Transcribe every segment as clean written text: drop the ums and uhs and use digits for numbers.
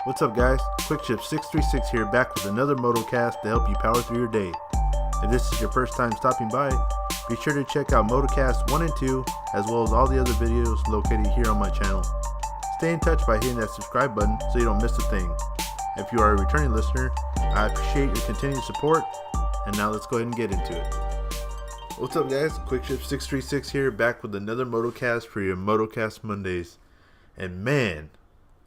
What's up, guys? QuickShip636 here, back with another Motocast to help you power through your day. If this is your first time stopping by, be sure to check out Motocast 1 and 2, as well as all the other videos located here on my channel. Stay in touch by hitting that subscribe button so you don't miss a thing. If you are a returning listener, I appreciate your continued support, and now let's go ahead and get into it. What's up, guys? QuickShip636 here, back with another Motocast for your Motocast Mondays. And man,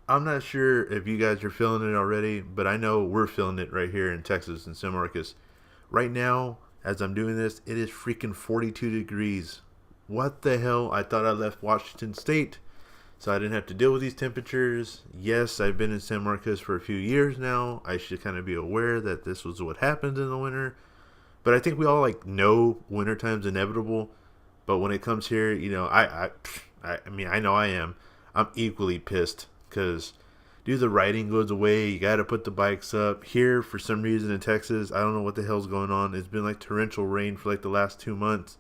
I'm not sure if you guys are feeling it already, but I know we're feeling it right here in Texas, in San Marcos. Right now, as I'm doing this, it is freaking 42 degrees. What the hell? I thought I left Washington State, so I didn't have to deal with these temperatures. Yes, I've been in San Marcos for a few years now. I should kind of be aware that this was what happens in the winter. But I think we all know wintertime's inevitable. But when it comes here, I mean, I know I am. I'm equally pissed. Because, dude, the riding goes away. You got to put the bikes up. Here, for some reason in Texas, I don't know what the hell's going on. It's been like torrential rain for like the last 2 months.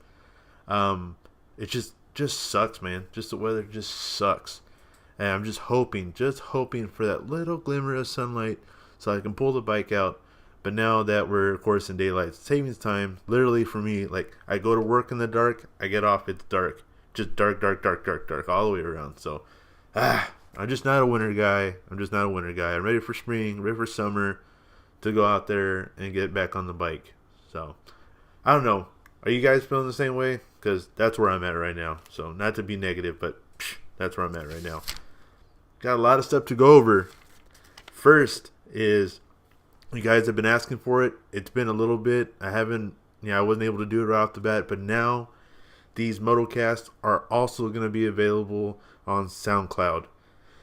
It just sucks, man. Just the weather just sucks. And I'm just hoping for that little glimmer of sunlight so I can pull the bike out. But now that we're, of course, in daylight savings time, literally for me, like, I go to work in the dark, I get off, it's dark. Just dark, all the way around. So, I'm just not a winter guy. I'm ready for spring, ready for summer to go out there and get back on the bike. So, I don't know. Are you guys feeling the same way? Because that's where I'm at right now. So, not to be negative, but that's where I'm at right now. Got a lot of stuff to go over. First is, you guys have been asking for it. It's been a little bit. I wasn't able to do it right off the bat, but now these Motocasts are also going to be available on SoundCloud.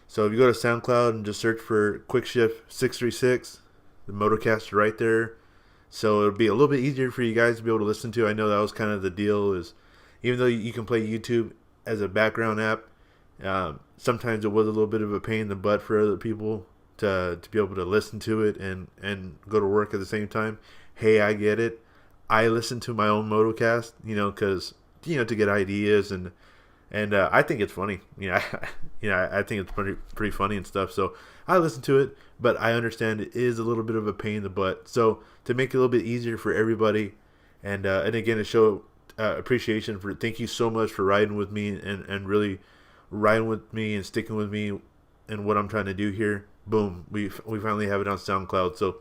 So if you go to SoundCloud and just search for QuickShip636, the Motocast is right there. So it'll be a little bit easier for you guys to be able to listen to. I know that was kind of the deal, is even though you can play YouTube as a background app, sometimes it was a little bit of a pain in the butt for other people to be able to listen to it and go to work at the same time. Hey, I get it. I listen to my own Motocast, because, to get ideas and I think it's funny. I think it's pretty funny and stuff. So I listen to it, but I understand it is a little bit of a pain in the butt. So to make it a little bit easier for everybody, and again, to show appreciation thank you so much for riding with me and really riding with me and sticking with me and what I'm trying to do here. Boom, we finally have it on SoundCloud. So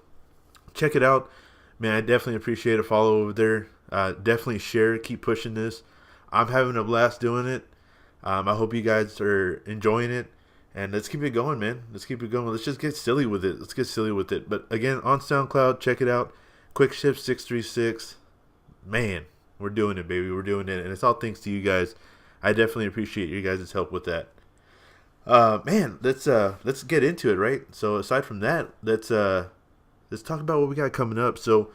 check it out, man. I definitely appreciate a follow over there. Definitely share, keep pushing this. I'm having a blast doing it. I hope you guys are enjoying it, and let's keep it going, man. Let's keep it going. Let's just get silly with it. But again, on SoundCloud, check it out. QuickShip636. Man, we're doing it, baby. We're doing it, and it's all thanks to you guys. I definitely appreciate you guys' help with that. Man, let's get into it, right? So aside from that, let's talk about what we got coming up. So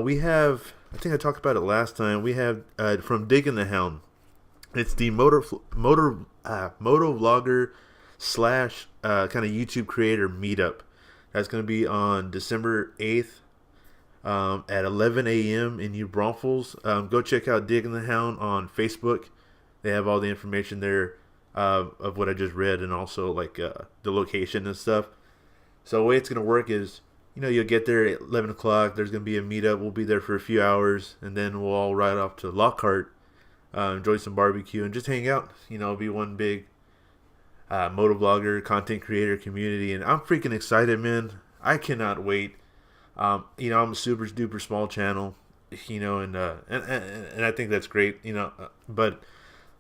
we have, I think I talked about it last time. We have from Digging the Hound. It's the Motovlogger / kind of YouTube creator meetup. That's going to be on December 8th at 11 a.m. in New Braunfels. Go check out Digging the Hound on Facebook. They have all the information there of what I just read, and also the location and stuff. So the way it's going to work is, you'll get there at 11 o'clock. There's going to be a meetup. We'll be there for a few hours, and then we'll all ride off to Lockhart. Enjoy some barbecue and just hang out. Be one big motovlogger, content creator community, and I'm freaking excited, man. I cannot wait. I'm a super duper small channel, and I think that's great, but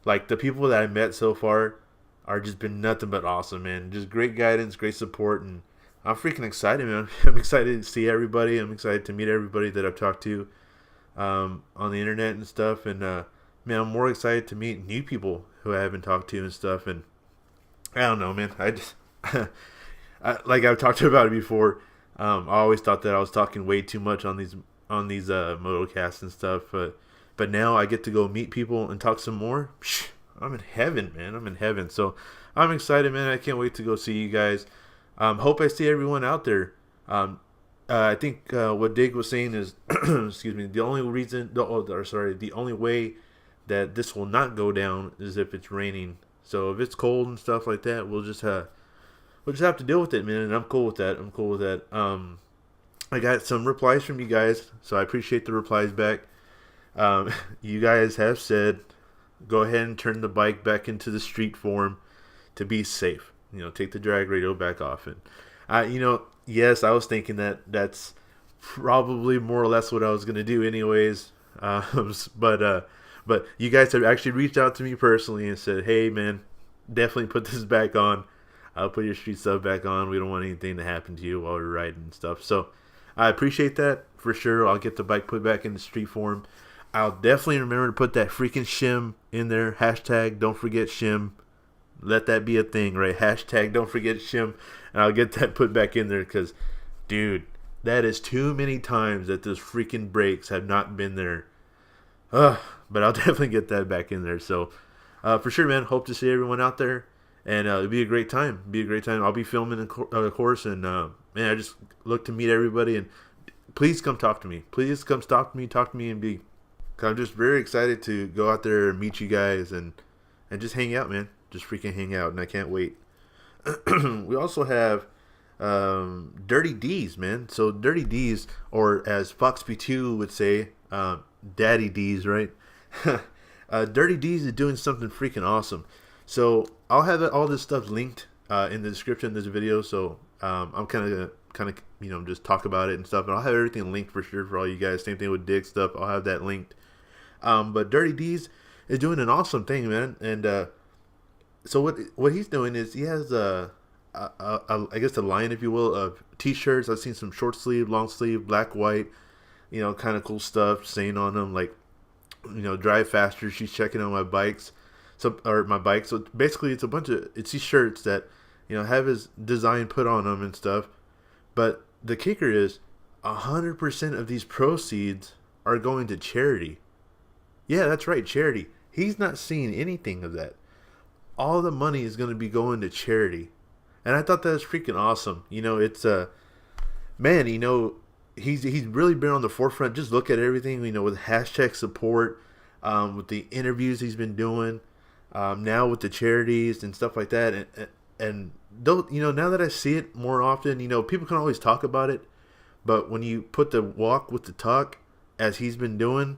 the people that I met so far are just been nothing but awesome, man. Just great guidance, great support, and I'm freaking excited, man. I'm excited to see everybody. I'm excited to meet everybody that I've talked to on the internet and stuff, and man, I'm more excited to meet new people who I haven't talked to and stuff. And I don't know, man. I just like I've talked about it before. I always thought that I was talking way too much on these motocasts and stuff. But now I get to go meet people and talk some more. I'm in heaven, man. I'm in heaven. So I'm excited, man. I can't wait to go see you guys. Hope I see everyone out there. I think what Dig was saying is, excuse me, the only way that this will not go down is if it's raining. So if it's cold and stuff like that, we'll just we'll just have to deal with it, man. And I'm cool with that. I'm cool with that. I got some replies from you guys, so I appreciate the replies back. You guys have said, go ahead and turn the bike back into the street form to be safe. Take the drag radio back off. And yes, I was thinking that's probably more or less what I was gonna do, anyways. But you guys have actually reached out to me personally and said, hey, man, definitely put this back on. I'll put your street stuff back on. We don't want anything to happen to you while we're riding and stuff. So I appreciate that for sure. I'll get the bike put back in the street form. I'll definitely remember to put that freaking shim in there. Hashtag don't forget shim. Let that be a thing, right? Hashtag don't forget shim. And I'll get that put back in there because, dude, that is too many times that those freaking brakes have not been there. But I'll definitely get that back in there. So for sure, man, hope to see everyone out there. And it'll be a great time. I'll be filming, of course. And, man, I just look to meet everybody. And please come talk to me. Please come talk to me and be. Cause I'm just very excited to go out there and meet you guys and just hang out, man. Just freaking hang out, and I can't wait. We also have Dirty Deez, man. So Dirty Deez, or as FoxPeaTwo would say, Daddy Deez, right? Dirty Deez is doing something freaking awesome. So I'll have all this stuff linked in the description of this video. So I'm kind of just talk about it and stuff. And I'll have everything linked for sure for all you guys. Same thing with Dig stuff. I'll have that linked. But Dirty Deez is doing an awesome thing, man. And so what he's doing is he has I guess a line, if you will, of t-shirts. I've seen some short sleeve, long sleeve, black, white, kind of cool stuff saying on them like, drive faster. She's checking on my bikes. So basically it's a bunch of these shirts that, have his design put on them and stuff. But the kicker is 100% of these proceeds are going to charity. Yeah, that's right, charity. He's not seeing anything of that. All the money is going to be going to charity. And I thought that was freaking awesome. It's man, he's really been on the forefront. Just look at everything, with hashtag support, with the interviews he's been doing, now with the charities and stuff like that. And though, now that I see it more often, people can always talk about it, but when you put the walk with the talk, as he's been doing,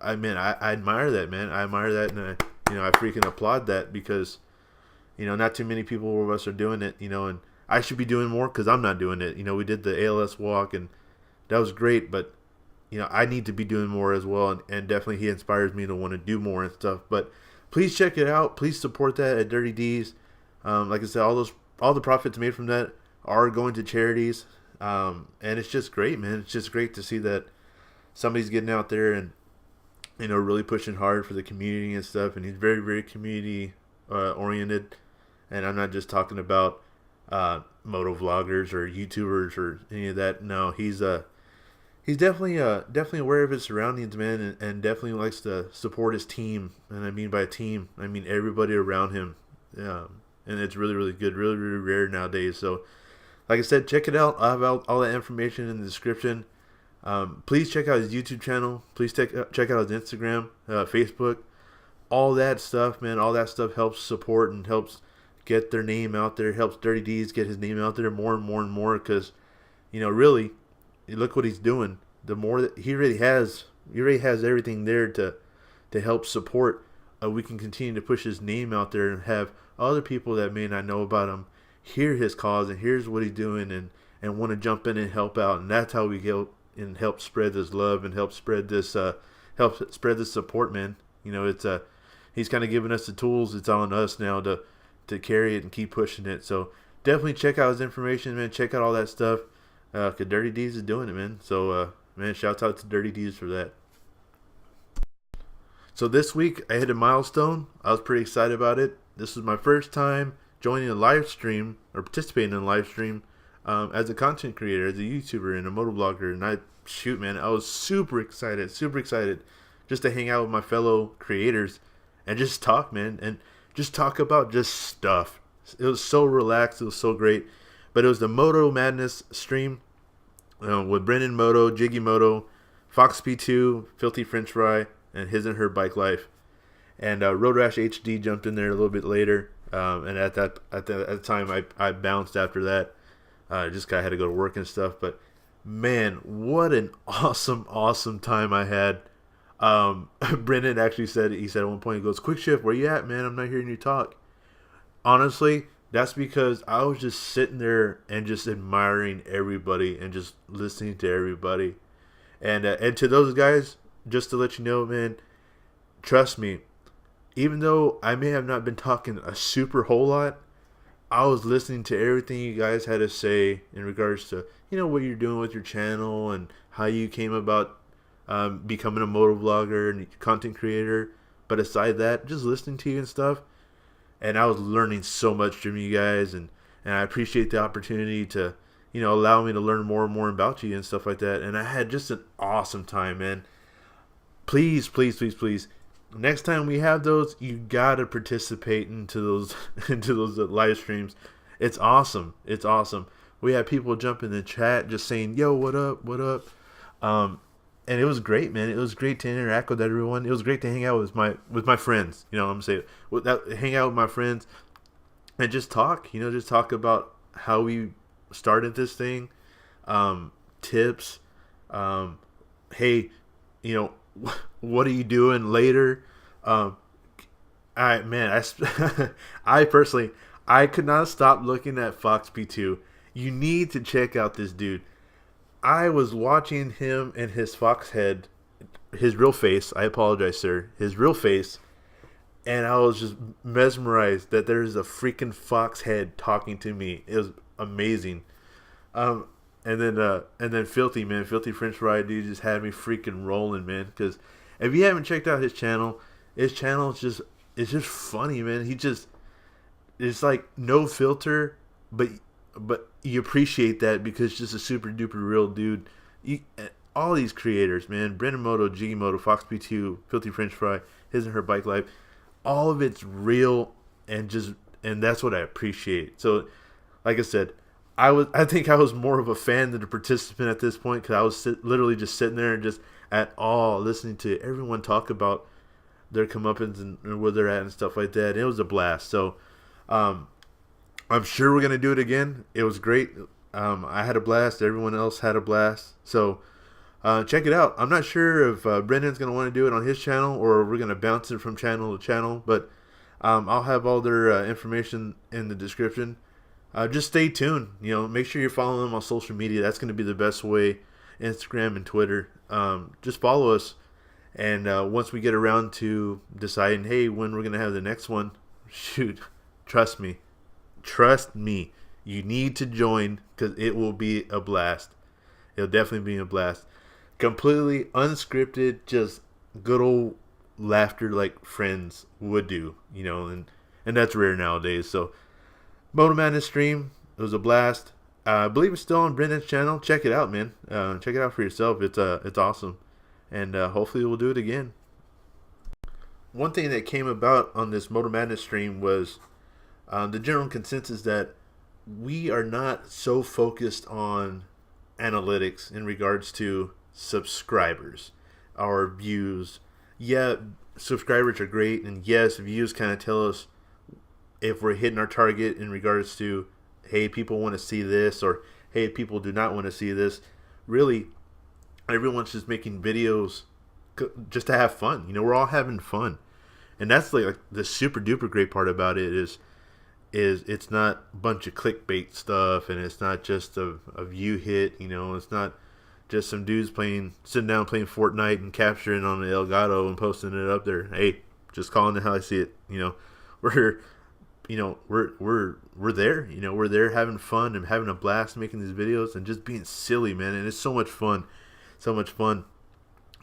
I admire that, man. I admire that, and I freaking applaud that because, not too many people of us are doing it, and I should be doing more because I'm not doing it. We did the ALS walk, and that was great, but, I need to be doing more as well, and definitely he inspires me to want to do more and stuff. But please check it out. Please support that at Dirty Deez. Like I said, all the profits made from that are going to charities, and it's just great, man. It's just great to see that somebody's getting out there and, really pushing hard for the community and stuff. And he's very, very community oriented. And I'm not just talking about motovloggers or YouTubers or any of that. No, he's definitely aware of his surroundings, man, and definitely likes to support his team. And I mean by team, I mean everybody around him. And it's really, really good, really, really rare nowadays. So, like I said, check it out. I have all that information in the description. Please check out his YouTube channel. Please check out his Instagram, Facebook, all that stuff, man. All that stuff helps support and helps get their name out there. Helps Dirty Deez get his name out there more and more and more. Because, really, look what he's doing. The more that he already has everything there to help support. We can continue to push his name out there and have other people that may not know about him hear his cause and here's what he's doing and want to jump in and help out. And that's how we go and help spread this love and help spread this support, man. It's he's kind of giving us the tools. It's on us now to carry it and keep pushing it. So definitely check out his information, man. Check out all that stuff. Cause Dirty Deez is doing it, man. So man, shouts out to Dirty Deez for that. So this week I hit a milestone. I was pretty excited about it. This was my first time joining a live stream or participating in a live stream as a content creator, as a YouTuber and a motovlogger. And I was super excited just to hang out with my fellow creators and just talk, man, and just talk about just stuff. It was so relaxed. It was so great. But it was the Moto Madness stream with BrennanMoto, JiggyMoto, FoxPeaTwo, Filthy French Fry, and his and her bike life. And Road Rash HD jumped in there a little bit later. And at the time, I bounced after that. Just I had to go to work and stuff. But man, what an awesome time I had. Brennan actually he said at one point, he goes, "Quick shift, where you at, man? I'm not hearing you talk." Honestly, that's because I was just sitting there and just admiring everybody and just listening to everybody. And to those guys, just to let you know, man, trust me, even though I may have not been talking a super whole lot, I was listening to everything you guys had to say in regards to, what you're doing with your channel and how you came about becoming a motovlogger and content creator. But aside that, just listening to you and stuff, and I was learning so much from you guys, and I appreciate the opportunity to, allow me to learn more and more about you and stuff like that. And I had just an awesome time, man. Please, please, please, please, next time we have those, you gotta participate into those live streams. It's awesome. It's awesome. We had people jump in the chat just saying, "Yo, what up? What up?" And it was great, man. It was great to interact with everyone. It was great to hang out with my friends. I'm saying, hang out with my friends and just talk. Just talk about how we started this thing, tips. Hey, what are you doing later? I personally, I could not stop looking at FoxPeaTwo. You need to check out this dude. I was watching him and his fox head, his real face. I apologize, sir. His real face. And I was just mesmerized that there's a freaking fox head talking to me. It was amazing. And then Filthy, man. Filthy French Fry, dude, just had me freaking rolling, man. Because if you haven't checked out his channel is just funny, man. It's like no filter, but you appreciate that because it's just a super duper real dude. All these creators, man, BrennanMoto, JiggyMoto, FoxPeaTwo, Filthy French Fry, His and Her Bike Life, all of it's real and that's what I appreciate. So, like I said, I think I was more of a fan than a participant at this point because I was literally just sitting there and just at all listening to everyone talk about their comeuppance and where they're at and stuff like that. It was a blast. So, I'm sure we're going to do it again. It was great. I had a blast. Everyone else had a blast. So check it out. I'm not sure if Brennan's going to want to do it on his channel or we're going to bounce it from channel to channel. But I'll have all their information in the description. Just stay tuned. Make sure you're following them on social media. That's going to be the best way. Instagram and Twitter. Just follow us. And once we get around to deciding, hey, when we're going to have the next one, shoot, trust me, you need to join because it will be a blast. It'll definitely be a blast. Completely unscripted, just good old laughter like friends would do, and that's rare nowadays. So, Moto Madness stream, it was a blast. I believe it's still on Brennan's channel. Check it out, man. Check it out for yourself. It's awesome. And hopefully we'll do it again. One thing that came about on this Moto Madness stream was the general consensus that we are not so focused on analytics in regards to subscribers or views. Yeah, subscribers are great, and yes, views kind of tell us if we're hitting our target in regards to, hey, people want to see this, or hey, people do not want to see this. Really, everyone's just making videos just to have fun. We're all having fun, and that's like the super duper great part about it is it's not a bunch of clickbait stuff, and it's not just a view hit. It's not just some dudes sitting down playing Fortnite and capturing on the Elgato and posting it up there. Hey, just calling it how I see it. We're there. We're there having fun and having a blast making these videos and just being silly, man. And it's so much fun.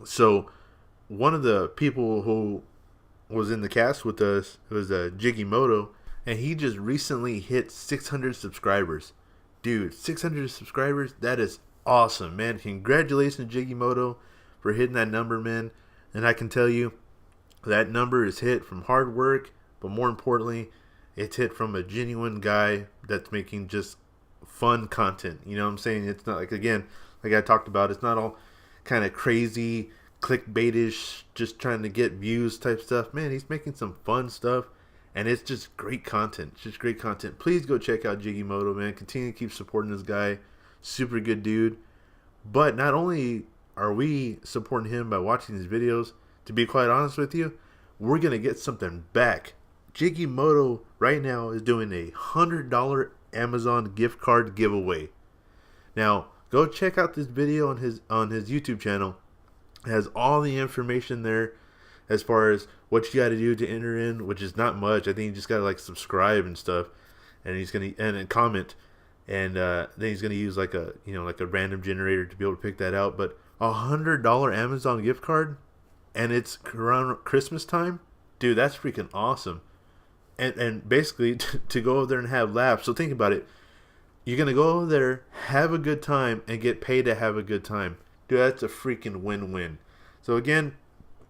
So one of the people who was in the cast with us was JiggyMoto, and he just recently hit 600 subscribers. Dude, 600 subscribers, that is awesome, man. Congratulations, JiggyMoto, for hitting that number, man. And I can tell you, that number is hit from hard work, but more importantly, it's hit from a genuine guy that's making just fun content. You know what I'm saying? It's not like, again, like I talked about, it's not all kind of crazy, clickbaitish, just trying to get views type stuff. Man, he's making some fun stuff, and it's just great content. It's just great content. Please go check out JiggyMoto, man. Continue to keep supporting this guy. Super good dude. But not only are we supporting him by watching these videos, to be quite honest with you, we're going to get something back. JiggyMoto right now is doing a $100 Amazon gift card giveaway. Now, go check out this video on his YouTube channel. It has all the information there as far as what you got to do to enter in, which is not much. I think you just got to like subscribe and stuff, and he's going to and comment, and then he's going to use like a like a random generator to be able to pick that out. But $100 Amazon gift card, and it's around Christmas time, dude. That's freaking awesome. And basically to go over there and have laughs. So think about it. You're going to go over there, have a good time, and get paid to have a good time. Dude, that's a freaking win-win. So again,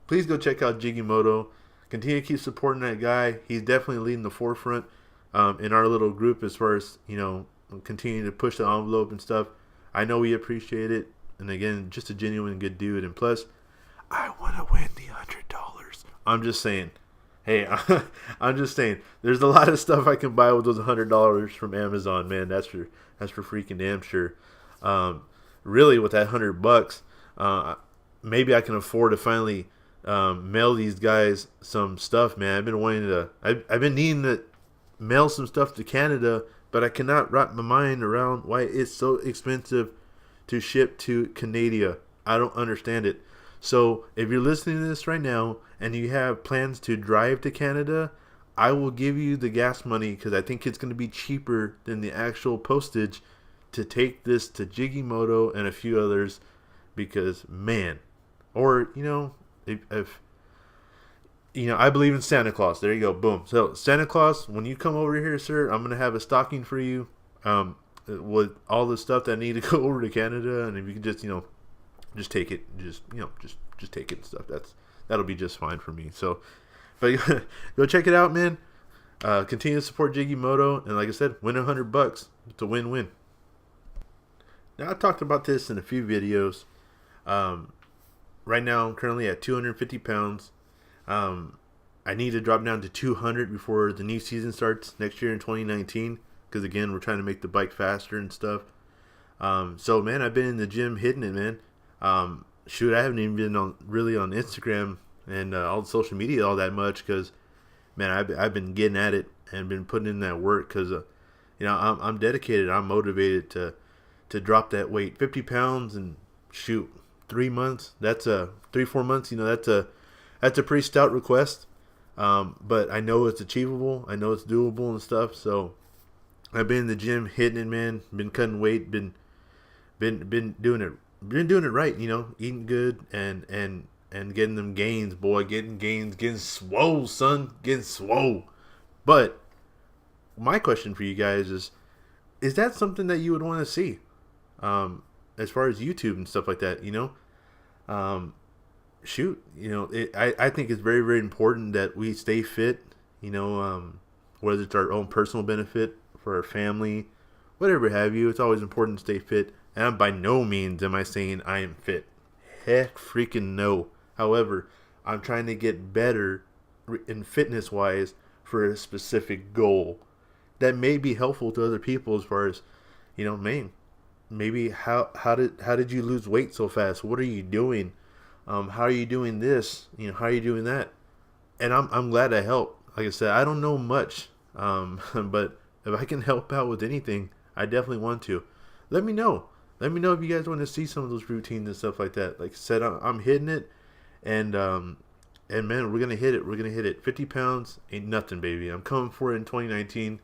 please go check out JiggyMoto. Continue to keep supporting that guy. He's definitely leading the forefront in our little group as far as, continuing to push the envelope and stuff. I know we appreciate it. And again, just a genuine good dude. And plus, I want to win the $100. I'm just saying. Hey, I'm just saying, there's a lot of stuff I can buy with those $100 from Amazon, man. That's for freaking damn sure. Really, with that $100, maybe I can afford to finally mail these guys some stuff, man. I've been wanting to. I've been needing to mail some stuff to Canada, but I cannot wrap my mind around why it's so expensive to ship to Canada. I don't understand it. So if you're listening to this right now and you have plans to drive to Canada, I will give you the gas money because I think it's going to be cheaper than the actual postage to take this to JiggyMoto and a few others because, man, or, if I believe in Santa Claus. There you go. Boom. So Santa Claus, when you come over here, sir, I'm going to have a stocking for you with all the stuff that I need to go over to Canada. And if you can just, just take it, just take it and stuff. That'll be just fine for me. So, but go check it out, man. Continue to support JiggyMoto, and like I said, win $100. It's a win-win. Now I talked about this in a few videos. Right now I'm currently at 250 pounds. I need to drop down to 200 before the new season starts next year in 2019. Because again, we're trying to make the bike faster and stuff. So man, I've been in the gym hitting it, man. Shoot, I haven't even been really on Instagram and all the social media all that much because, man, I've been getting at it and been putting in that work because, I'm dedicated. I'm motivated to drop that weight, 50 pounds, and shoot, 3 months. That's 3-4 months. That's a pretty stout request. But I know it's achievable. I know it's doable and stuff. So I've been in the gym hitting it, man. Been cutting weight. Been doing it. Been doing it right, eating good and getting them gains, boy, getting swole, son, getting swole. But my question for you guys is that something that you would want to see, as far as YouTube and stuff like that, shoot, I think it's very, very important that we stay fit, whether it's our own personal benefit for our family, whatever have you. It's always important to stay fit. And by no means am I saying I am fit. Heck freaking no. However, I'm trying to get better in fitness-wise for a specific goal that may be helpful to other people as far as, maybe how did you lose weight so fast? What are you doing? How are you doing this? How are you doing that? And I'm glad I help. Like I said, I don't know much, but if I can help out with anything, I definitely want to. Let me know. Let me know if you guys want to see some of those routines and stuff like that. Like I said, I'm hitting it, and man, we're gonna hit it. We're gonna hit it. 50 pounds ain't nothing, baby. I'm coming for it in 2019.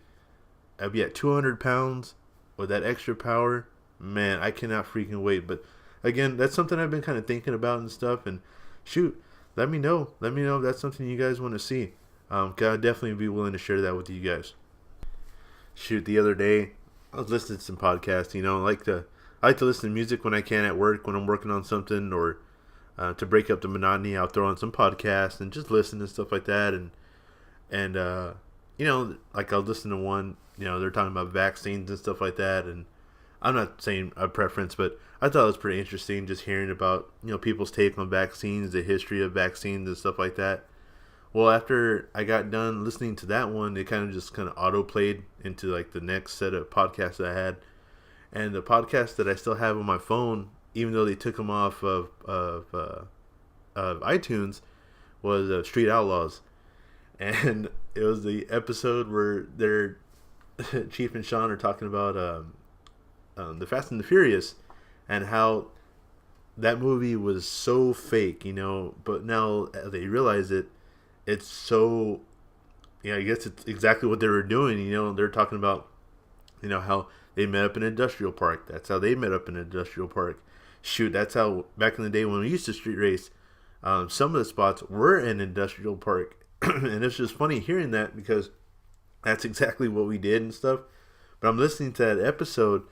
I'll be at 200 pounds with that extra power. Man, I cannot freaking wait. But again, that's something I've been kind of thinking about and stuff. And shoot, let me know. Let me know if that's something you guys want to see. Cause I'd definitely be willing to share that with you guys. Shoot, the other day I was listening to some podcasts. I like to listen to music when I can at work, when I'm working on something, or to break up the monotony. I'll throw on some podcasts and just listen and stuff like that. And like I'll listen to one, they're talking about vaccines and stuff like that. And I'm not saying a preference, but I thought it was pretty interesting just hearing about, people's take on vaccines, the history of vaccines and stuff like that. Well, after I got done listening to that one, it kind of auto played into like the next set of podcasts that I had, and the podcast that I still have on my phone, even though they took them off of iTunes, was Street Outlaws, and it was the episode where they're Chief and Sean are talking about the Fast and the Furious, and how that movie was so fake, but now they realize it's so, I guess it's exactly what they were doing. They're talking about, how they met up in an industrial park. That's how they met up in an industrial park. Shoot, that's how back in the day when we used to street race, some of the spots were in industrial park. And it's just funny hearing that, because that's exactly what we did and stuff. But I'm listening to that episode,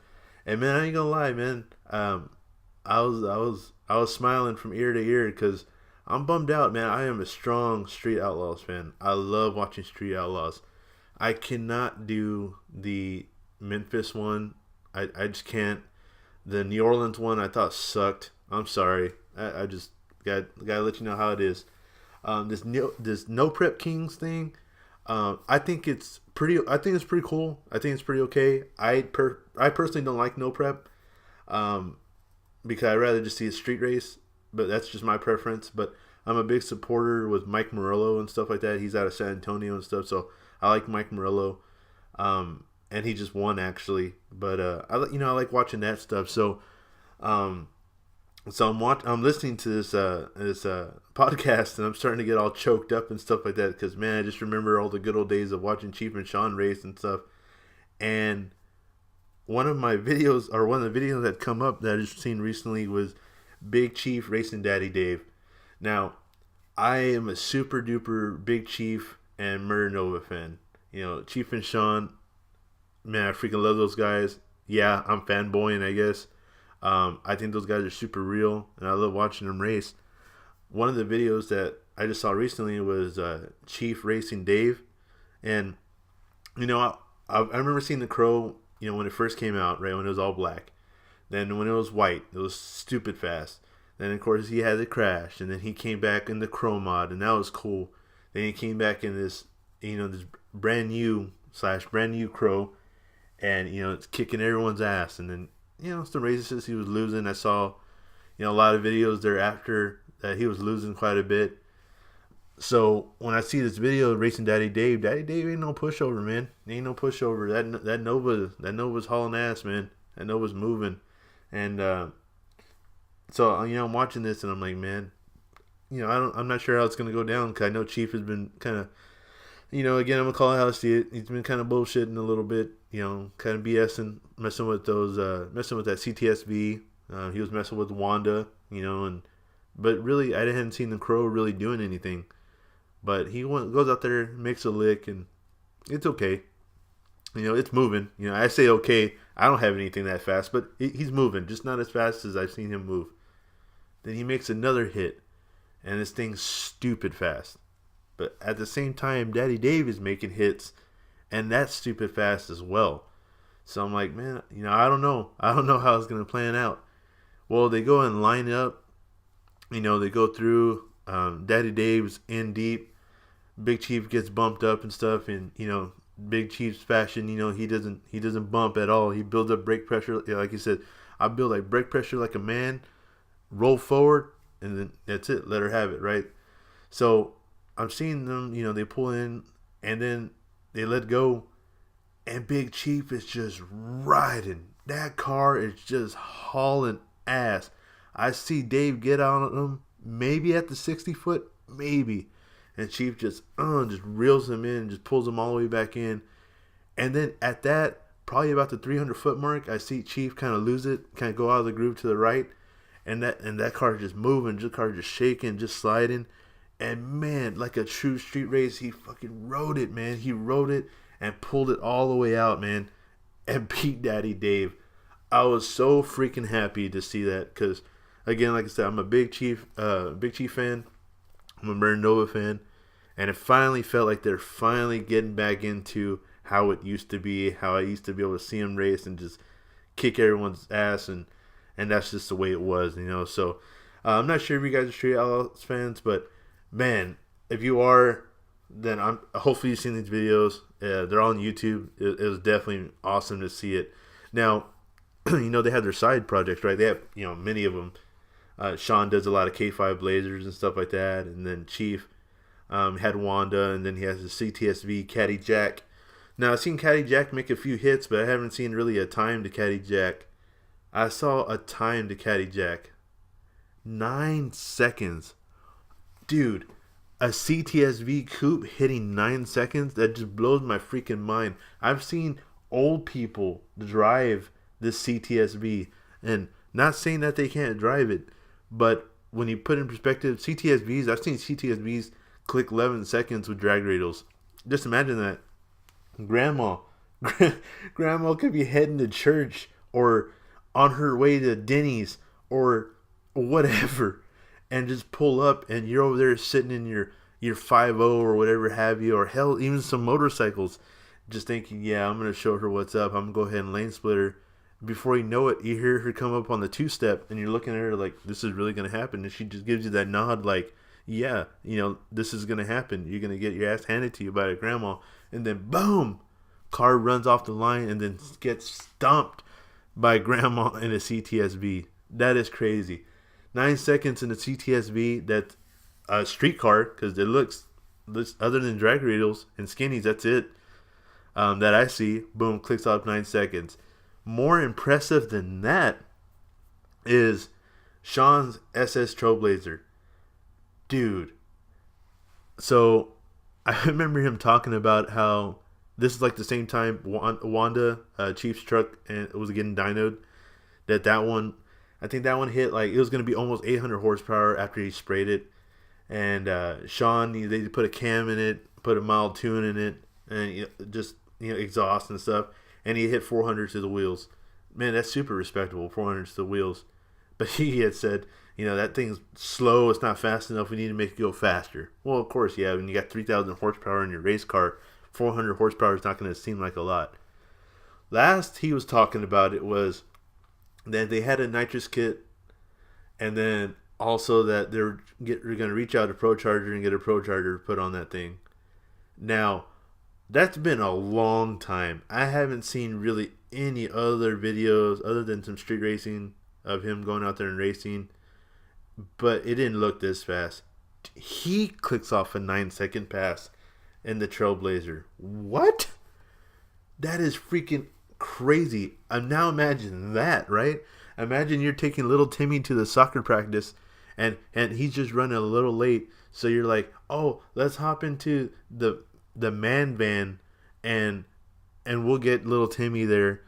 and man, I ain't gonna lie, man. I was smiling from ear to ear, because I'm bummed out, man. I am a strong Street Outlaws fan. I love watching Street Outlaws. I cannot do the Memphis one. I just can't. The New Orleans one I thought sucked. I'm sorry. I just gotta let you know how it is. This No Prep Kings thing. I think it's pretty cool. I think it's pretty okay. I personally don't like No Prep, because I'd rather just see a street race. But that's just my preference. But I'm a big supporter with Mike Murillo and stuff like that. He's out of San Antonio and stuff, so I like Mike Murillo. And he just won, actually. But I like watching that stuff. So I'm listening to this podcast, and I'm starting to get all choked up and stuff like that, because man, I just remember all the good old days of watching Chief and Sean race and stuff. And one of the videos that come up that I just seen recently was Big Chief racing Daddy Dave. Now, I am a super duper Big Chief and Murder Nova fan. Chief and Sean, man, I freaking love those guys. Yeah, I'm fanboying, I guess. I think those guys are super real, and I love watching them race. One of the videos that I just saw recently was Chief racing Dave, and I remember seeing the Crow, when it first came out, right, when it was all black. Then when it was white, it was stupid fast. Then of course he had the crash, and then he came back in the Crow mod, and that was cool. Then he came back in this, this brand new Crow, and it's kicking everyone's ass. And then some races he was losing. I saw a lot of videos thereafter that he was losing quite a bit. So when I see this video of racing Daddy Dave ain't no pushover, man. He ain't no pushover. That Nova's hauling ass, man. That Nova's moving. And so I'm watching this, and I'm like, man, I'm not sure how it's gonna go down, because I know Chief has been kind of, again, I'm gonna call it how I see it. He's been kind of bullshitting a little bit, kind of BSing, messing with that CTSV. He was messing with Wanda, but really I hadn't seen the Crow really doing anything. But he goes out there, makes a lick, and it's okay. It's moving. I say okay. I don't have anything that fast, but he's moving, just not as fast as I've seen him move. Then he makes another hit, and this thing's stupid fast. But at the same time, Daddy Dave is making hits, and that's stupid fast as well. So I'm like, man, I don't know. I don't know how it's going to plan out. Well, they go and line up. They go through. Daddy Dave's in deep. Big Chief gets bumped up and stuff, and Big Chief's fashion, he doesn't bump at all. He builds up brake pressure, like he said. I build like brake pressure like a man, roll forward, and then that's it. Let her have it, right? So I'm seeing them, they pull in, and then they let go, and Big Chief is just riding. That car is just hauling ass. I see Dave get on him, maybe at the 60 foot, maybe. And Chief just reels him in, just pulls him all the way back in. And then at that, probably about the 300 foot mark, I see Chief kind of lose it, kind of go out of the groove to the right. And that car just moving, the car just shaking, just sliding. And man, like a true street race, he fucking rode it, man. He rode it and pulled it all the way out, man. And beat Daddy Dave. I was so freaking happy to see that, because, again, like I said, I'm a Big Chief fan. I'm a Murder Nova fan, and it finally felt like they're finally getting back into how it used to be, how I used to be able to see them race and just kick everyone's ass, and that's just the way it was, So I'm not sure if you guys are Street Outlaws fans, but man, if you are, then I'm hopefully you've seen these videos. They're all on YouTube. It was definitely awesome to see it. Now, they have their side projects, right? They have many of them. Sean does a lot of K5 Blazers and stuff like that, and then Chief had Wanda, and then he has the CTSV Caddy Jack. Now I've seen Caddy Jack make a few hits, but I haven't seen really a time to Caddy Jack. I saw a time to Caddy Jack, 9 seconds, dude. A CTSV coupe hitting 9 seconds, that just blows my freaking mind. I've seen old people drive this CTSV, and not saying that they can't drive it, but when you put in perspective, CTSVs, I've seen CTSVs click 11 seconds with drag radials. Just imagine that. Grandma could be heading to church or on her way to Denny's or whatever, and just pull up, and you're over there sitting in your 5.0 or whatever have you, or hell, even some motorcycles, just thinking, yeah, I'm going to show her what's up. I'm going to go ahead and lane split her. Before you know it, you hear her come up on the two-step, and you're looking at her like, this is really going to happen. And she just gives you that nod like, yeah, this is going to happen. You're going to get your ass handed to you by a grandma. And then, boom, car runs off the line and then gets stomped by grandma in a CTSV. That is crazy. 9 seconds in a CTSV, that's a street car, because it looks, other than drag radials and skinnies, that's it that I see. Boom, clicks off 9 seconds. More impressive than that is Sean's SS Trailblazer. Dude. So I remember him talking about how this is like the same time Wanda, Chief's truck, and it was getting dynoed. I think that one hit, like, it was going to be almost 800 horsepower after he sprayed it. And Sean, they put a cam in it, put a mild tune in it, and just exhaust and stuff. And he hit 400 to the wheels. Man, that's super respectable, 400 to the wheels. But he had said, that thing's slow, it's not fast enough, we need to make it go faster. Well, of course, yeah, when you got 3,000 horsepower in your race car, 400 horsepower is not going to seem like a lot. Last he was talking about it was that they had a nitrous kit, and then also that they're going to reach out to Pro Charger and get a Pro Charger put on that thing. Now, that's been a long time. I haven't seen really any other videos other than some street racing of him going out there and racing, but it didn't look this fast. He clicks off a 9-second pass in the Trailblazer. What? That is freaking crazy. Now imagine that, right? Imagine you're taking little Timmy to the soccer practice, and he's just running a little late. So you're like, oh, let's hop into the man van, and we'll get little Timmy there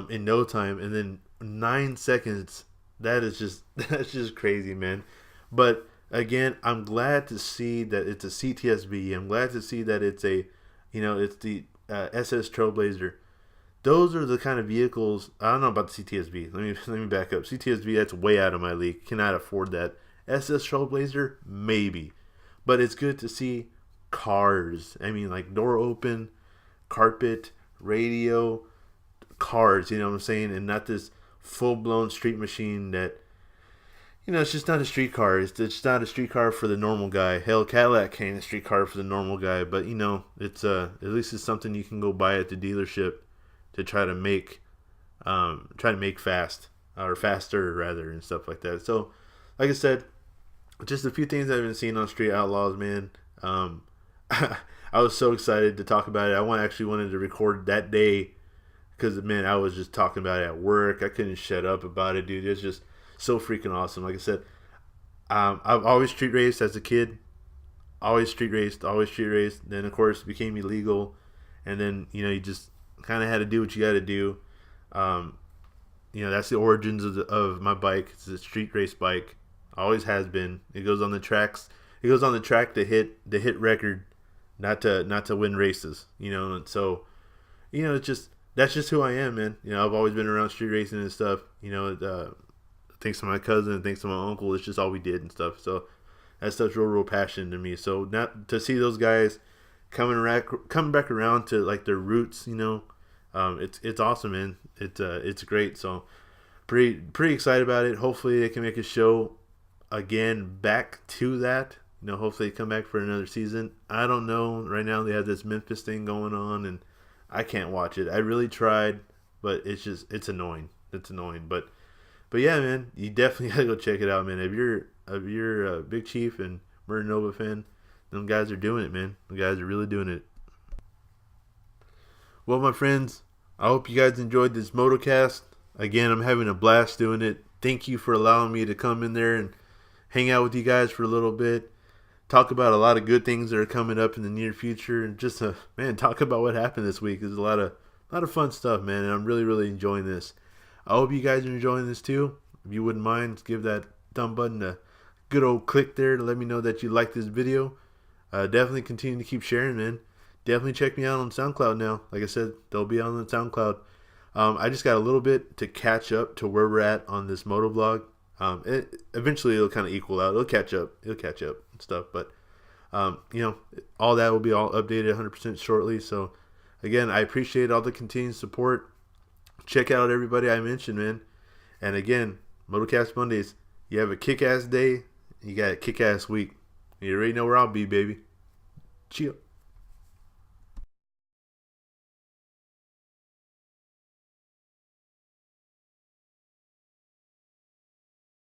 in no time. And then 9 seconds. That's just crazy, man. But again, I'm glad to see that it's a CTSV. I'm glad to see that it's it's the SS Trailblazer. Those are the kind of vehicles. I don't know about the CTSV. Let me back up. CTSV, that's way out of my league. Cannot afford that. SS Trailblazer, maybe. But it's good to see cars. I mean, like door open, carpet, radio, cars. You know what I'm saying? And not this full-blown street machine that, it's just not a street car. It's just not a street car for the normal guy. Hell, Cadillac ain't a street car for the normal guy. But, it's at least it's something you can go buy at the dealership to try to make fast, or faster rather, and stuff like that. So, like I said, just a few things I've been seeing on Street Outlaws, man. I was so excited to talk about it. I actually wanted to record that day because, man, I was just talking about it at work. I couldn't shut up about it, dude. It's just so freaking awesome. Like I said, I've always street raced as a kid. Always street raced. Then, of course, it became illegal. And then, you just kind of had to do what you got to do. That's the origins of my bike. It's a street race bike. Always has been. It goes on the tracks. It goes on the track to hit record, not to win races. And so, it's just, that's just who I am, man. I've always been around street racing and stuff. Thanks to my cousin, thanks to my uncle, it's just all we did and stuff. So that stuff's real passion to me. So now to see those guys coming back around to like their roots, it's awesome, man. It's great. So pretty excited about it. Hopefully they can make a show again back to that. hopefully they come back for another season. I don't know. Right now they have this Memphis thing going on, and I can't watch it. I really tried, but it's annoying. It's annoying. But yeah, man, you definitely gotta go check it out, man. If you're a Big Chief and Murder Nova fan, them guys are doing it, man. The guys are really doing it. Well, my friends, I hope you guys enjoyed this Motocast. Again, I'm having a blast doing it. Thank you for allowing me to come in there and hang out with you guys for a little bit. Talk about a lot of good things that are coming up in the near future, and just talk about what happened this week. There's a lot of fun stuff, man, and I'm really enjoying this. I hope you guys are enjoying this too. If you wouldn't mind, give that thumb button a good old click there to let me know that you like this video. Definitely continue to keep sharing, man. Definitely check me out on SoundCloud now. Like I said, they'll be on the SoundCloud. I just got a little bit to catch up to where we're at on this motovlog. Eventually it'll kind of equal out. It'll catch up and stuff. But all that will be all updated 100% shortly. So again, I appreciate all the continued support. Check out everybody I mentioned, man. And again, Motocast Mondays. You have a kick-ass day. You got a kick-ass week. You already know where I'll be, baby. Chill.